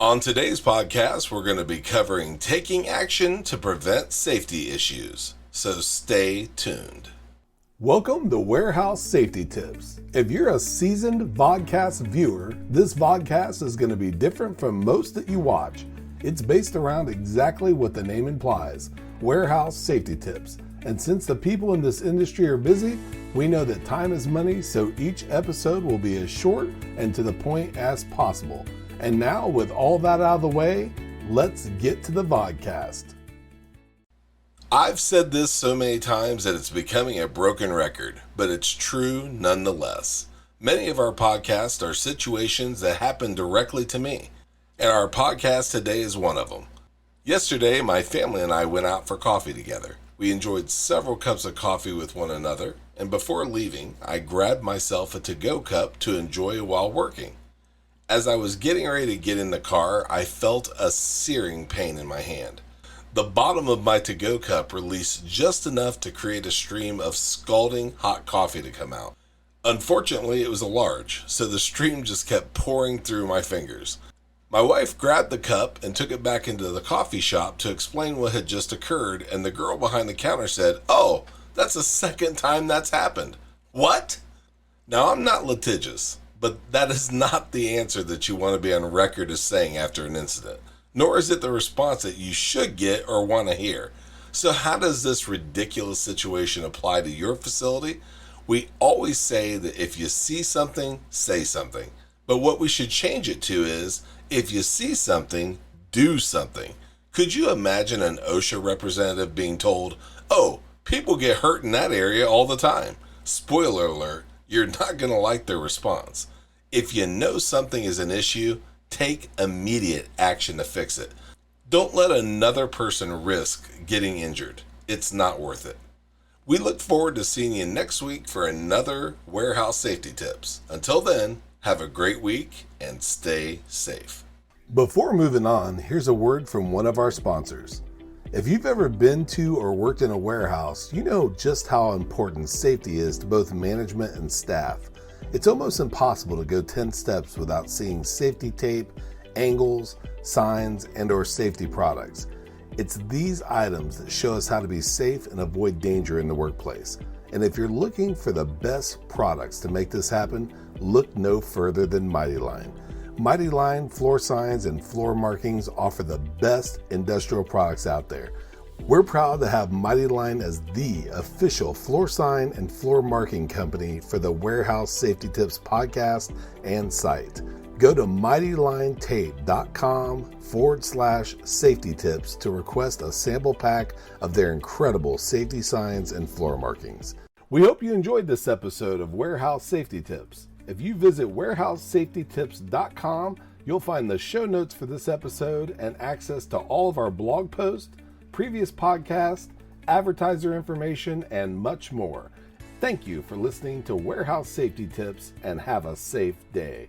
On today's podcast, we're going to be covering taking action to prevent safety issues. So stay tuned. Welcome to Warehouse Safety Tips. If you're a seasoned vodcast viewer, this vodcast is going to be different from most that you watch. It's based around exactly what the name implies, warehouse safety tips. And since the people in this industry are busy, we know that time is money, so each episode will be as short and to the point as possible. And now, with all that out of the way, let's get to the vodcast. I've said this so many times that it's becoming a broken record, but it's true nonetheless. Many of our podcasts are situations that happen directly to me, and our podcast today is one of them. Yesterday, my family and I went out for coffee together. We enjoyed several cups of coffee with one another, and before leaving, I grabbed myself a to-go cup to enjoy while working. As I was getting ready to get in the car, I felt a searing pain in my hand. The bottom of my to-go cup released just enough to create a stream of scalding hot coffee to come out. Unfortunately, it was a large, so the stream just kept pouring through my fingers. My wife grabbed the cup and took it back into the coffee shop to explain what had just occurred, and the girl behind the counter said, "Oh, that's the second time that's happened." What? Now, I'm not litigious, but that is not the answer that you want to be on record as saying after an incident, nor is it the response that you should get or want to hear. So how does this ridiculous situation apply to your facility? We always say that if you see something, say something. But what we should change it to is, if you see something, do something. Could you imagine an OSHA representative being told, "Oh, people get hurt in that area all the time"? Spoiler alert, you're not going to like their response. If you know something is an issue, take immediate action to fix it. Don't let another person risk getting injured. It's not worth it. We look forward to seeing you next week for another Warehouse Safety Tips. Until then, have a great week and stay safe. Before moving on, here's a word from one of our sponsors. If you've ever been to or worked in a warehouse, you know just how important safety is to both management and staff. It's almost impossible to go 10 steps without seeing safety tape, angles, signs, and/or safety products. It's these items that show us how to be safe and avoid danger in the workplace. And if you're looking for the best products to make this happen, look no further than Mighty Line. Mighty Line floor signs and floor markings offer the best industrial products out there. We're proud to have Mighty Line as the official floor sign and floor marking company for the Warehouse Safety Tips podcast and site. Go to mightylinetape.com/safety tips to request a sample pack of their incredible safety signs and floor markings. We hope you enjoyed this episode of Warehouse Safety Tips. If you visit warehousesafetytips.com, you'll find the show notes for this episode and access to all of our blog posts, previous podcasts, advertiser information, and much more. Thank you for listening to Warehouse Safety Tips and have a safe day.